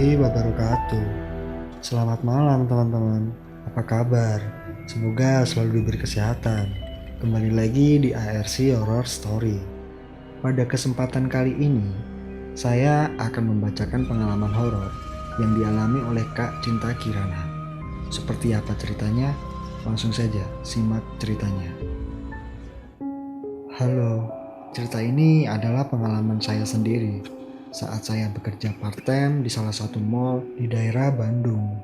warahmatullahi wabarakatuh. Selamat malam teman-teman. Apa kabar? Semoga selalu diberi kesehatan. Kembali lagi di ARC Horror Story. Pada kesempatan kali ini, saya akan membacakan pengalaman horor yang dialami oleh Kak Cinta Kirana. Seperti apa ceritanya? Langsung saja simak ceritanya. Halo, cerita ini adalah pengalaman saya sendiri saat saya bekerja part-time di salah satu mall di daerah Bandung.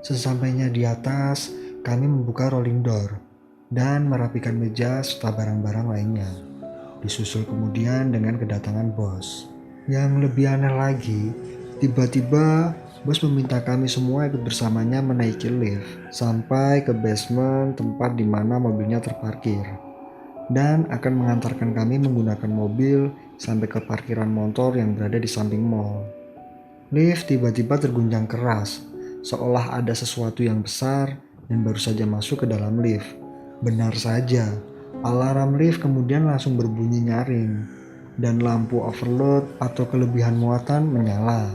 Sesampainya di atas, kami membuka rolling door dan merapikan meja serta barang-barang lainnya. Disusul kemudian dengan kedatangan bos. Yang lebih aneh lagi, tiba-tiba bos meminta kami semua ikut bersamanya menaiki lift sampai ke basement tempat di mana mobilnya terparkir, dan akan mengantarkan kami menggunakan mobil sampai ke parkiran motor yang berada di samping mall. Lift tiba-tiba terguncang keras, seolah ada sesuatu yang besar dan baru saja masuk ke dalam lift. Benar saja, alarm lift kemudian langsung berbunyi nyaring, dan lampu overload atau kelebihan muatan menyala.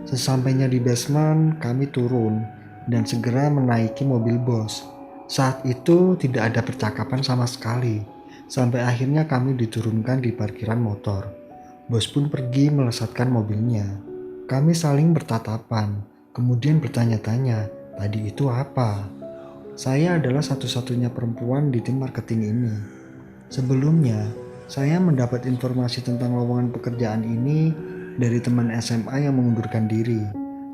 Sesampainya di basement, kami turun dan segera menaiki mobil bos. Saat itu tidak ada percakapan sama sekali, sampai akhirnya kami diturunkan di parkiran motor. Bos pun pergi melesatkan mobilnya. Kami saling bertatapan, kemudian bertanya-tanya, tadi itu apa? Saya adalah satu-satunya perempuan di tim marketing ini. Sebelumnya, saya mendapat informasi tentang lowongan pekerjaan ini dari teman SMA yang mengundurkan diri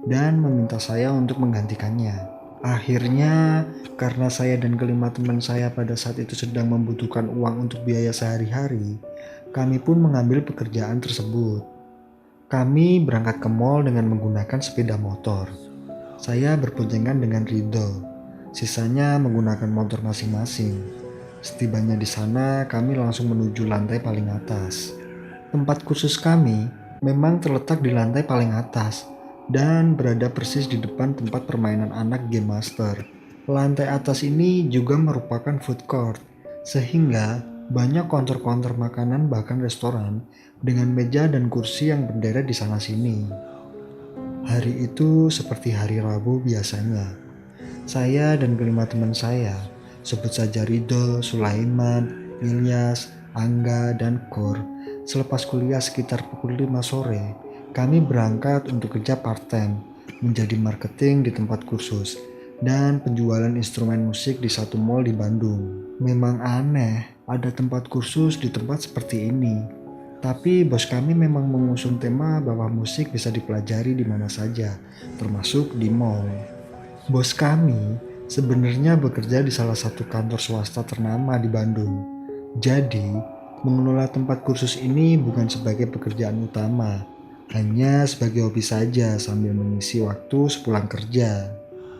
dan meminta saya untuk menggantikannya. Akhirnya, karena saya dan kelima teman saya pada saat itu sedang membutuhkan uang untuk biaya sehari-hari, kami pun mengambil pekerjaan tersebut. Kami berangkat ke mall dengan menggunakan sepeda motor. Saya berponcengan dengan Ridho, sisanya menggunakan motor masing-masing. Setibanya di sana, kami langsung menuju lantai paling atas. Tempat kursus kami memang terletak di lantai paling atas dan berada persis di depan tempat permainan anak Game Master. Lantai atas ini juga merupakan food court, sehingga banyak counter-counter makanan bahkan restoran dengan meja dan kursi yang berderet di sana-sini. Hari itu seperti hari Rabu biasanya. Saya dan kelima teman saya, sebut saja Ridho, Sulaiman, Ilyas, Angga, dan Kor, selepas kuliah sekitar pukul 5 sore, kami berangkat untuk kerja part-time, menjadi marketing di tempat kursus, dan penjualan instrumen musik di satu mall di Bandung. Memang aneh, ada tempat kursus di tempat seperti ini. Tapi bos kami memang mengusung tema bahwa musik bisa dipelajari di mana saja, termasuk di mall. Bos kami sebenarnya bekerja di salah satu kantor swasta ternama di Bandung. Jadi, mengelola tempat kursus ini bukan sebagai pekerjaan utama, hanya sebagai hobi saja sambil mengisi waktu sepulang kerja.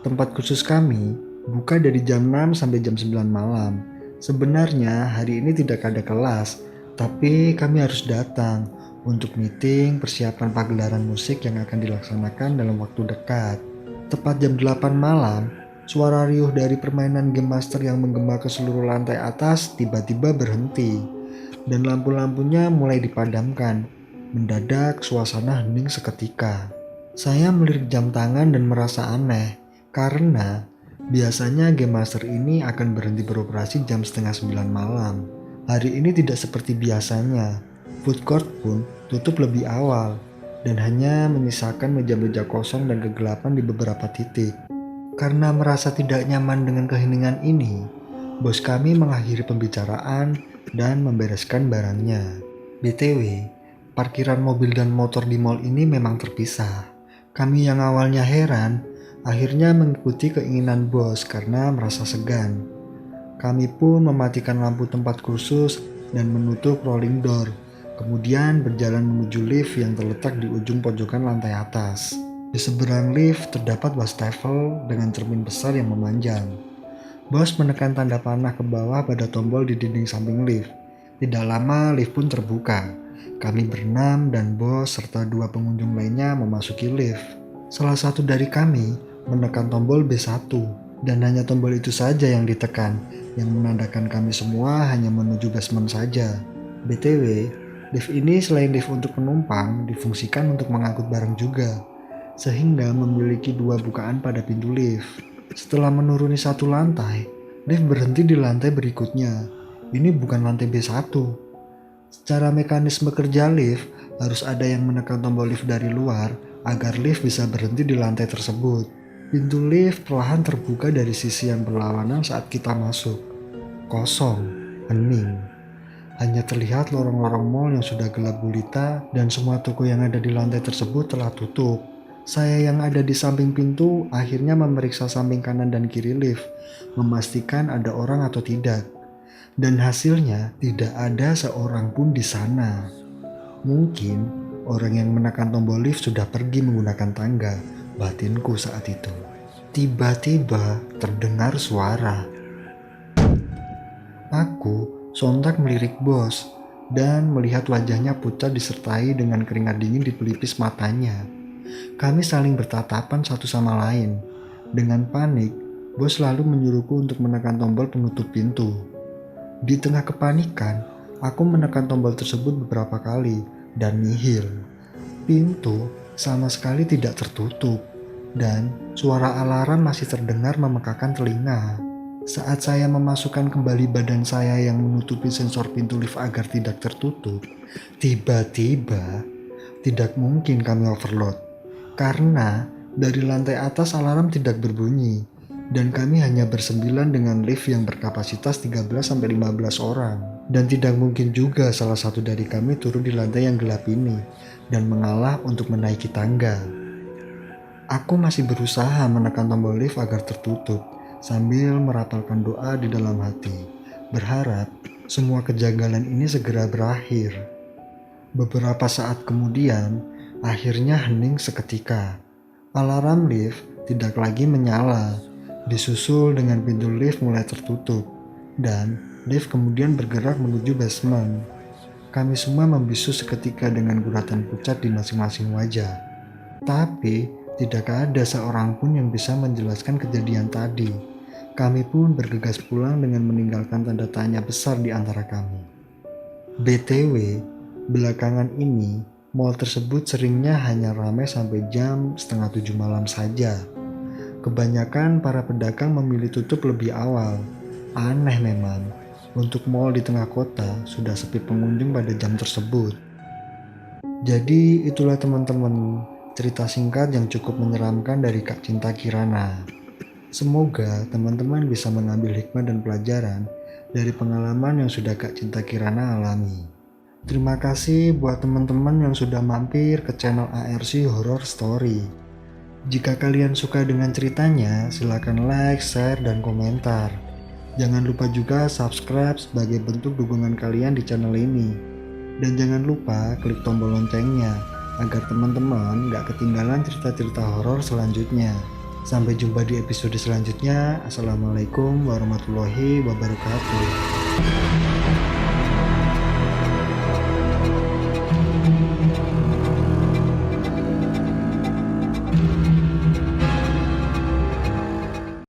Tempat kursus kami buka dari jam 6 sampai jam 9 malam. Sebenarnya hari ini tidak ada kelas, tapi kami harus datang untuk meeting persiapan pagelaran musik yang akan dilaksanakan dalam waktu dekat. Tepat jam 8 malam, suara riuh dari permainan Game Master yang menggema ke seluruh lantai atas tiba-tiba berhenti, dan lampu-lampunya mulai dipadamkan. Mendadak suasana hening seketika. Saya melirik jam tangan dan merasa aneh, karena biasanya Game Master ini akan berhenti beroperasi jam setengah 9 malam. Hari ini tidak seperti biasanya. Food court pun tutup lebih awal, dan hanya menyisakan meja-meja kosong dan kegelapan di beberapa titik. Karena merasa tidak nyaman dengan keheningan ini, bos kami mengakhiri pembicaraan dan membereskan barangnya. BTW, parkiran mobil dan motor di mall ini memang terpisah. Kami yang awalnya heran, akhirnya mengikuti keinginan bos karena merasa segan. Kami pun mematikan lampu tempat kursus dan menutup rolling door, kemudian berjalan menuju lift yang terletak di ujung pojokan lantai atas. Di seberang lift terdapat wastafel dengan cermin besar yang memanjang. Bos menekan tanda panah ke bawah pada tombol di dinding samping lift. Tidak lama lift pun terbuka. Kami berenam dan bos serta dua pengunjung lainnya memasuki lift. Salah satu dari kami menekan tombol B1, dan hanya tombol itu saja yang ditekan, yang menandakan kami semua hanya menuju basement saja. BTW, lift ini selain lift untuk penumpang, difungsikan untuk mengangkut barang juga. sehingga memiliki 2 bukaan pada pintu lift. Setelah menuruni 1 lantai, lift berhenti di lantai berikutnya. Ini bukan lantai B1. Secara mekanisme kerja lift, harus ada yang menekan tombol lift dari luar agar lift bisa berhenti di lantai tersebut. Pintu lift perlahan terbuka dari sisi yang berlawanan saat kita masuk. Kosong, hening. Hanya terlihat lorong-lorong mall yang sudah gelap gulita dan semua toko yang ada di lantai tersebut telah tutup. Saya yang ada di samping pintu akhirnya memeriksa samping kanan dan kiri lift, memastikan ada orang atau tidak. Dan hasilnya tidak ada seorang pun di sana. Mungkin orang yang menekan tombol lift sudah pergi menggunakan tangga, batinku saat itu. Tiba-tiba terdengar suara. Aku sontak melirik bos dan melihat wajahnya pucat disertai dengan keringat dingin di pelipis matanya. Kami saling bertatapan satu sama lain. Dengan panik, bos lalu menyuruhku untuk menekan tombol penutup pintu. Di tengah kepanikan, aku menekan tombol tersebut beberapa kali dan nihil. Pintu sama sekali tidak tertutup dan suara alarm masih terdengar memekakan telinga. Saat saya memasukkan kembali badan saya yang menutupi sensor pintu lift agar tidak tertutup, tiba-tiba tidak mungkin kami overload. Karena dari lantai atas alarm tidak berbunyi dan kami hanya bersembilan dengan lift yang berkapasitas 13-15 orang. Dan tidak mungkin juga salah satu dari kami turun di lantai yang gelap ini dan mengalah untuk menaiki tangga. Aku masih berusaha menekan tombol lift agar tertutup sambil merapalkan doa di dalam hati, berharap semua kejanggalan ini segera berakhir. Beberapa saat kemudian, akhirnya hening seketika. Alarm lift tidak lagi menyala, disusul dengan pintu lift mulai tertutup, dan lift kemudian bergerak menuju basement. Kami semua membisu seketika dengan guratan pucat di masing-masing wajah. Tapi tidak ada seorang pun yang bisa menjelaskan kejadian tadi. Kami pun bergegas pulang dengan meninggalkan tanda tanya besar di antara kami. BTW, belakangan ini, mall tersebut seringnya hanya ramai sampai jam 6:30 malam saja. Kebanyakan para pedagang memilih tutup lebih awal. Aneh memang, untuk mall di tengah kota sudah sepi pengunjung pada jam tersebut. Jadi itulah teman-teman, cerita singkat yang cukup menyeramkan dari Kak Cinta Kirana. Semoga teman-teman bisa mengambil hikmah dan pelajaran dari pengalaman yang sudah Kak Cinta Kirana alami. Terima kasih buat teman-teman yang sudah mampir ke channel ARC Horror Story. Jika kalian suka dengan ceritanya, silakan like, share, dan komentar. Jangan lupa juga subscribe sebagai bentuk dukungan kalian di channel ini. Dan jangan lupa klik tombol loncengnya agar teman-teman gak ketinggalan cerita-cerita horor selanjutnya. Sampai jumpa di episode selanjutnya. Assalamualaikum warahmatullahi wabarakatuh.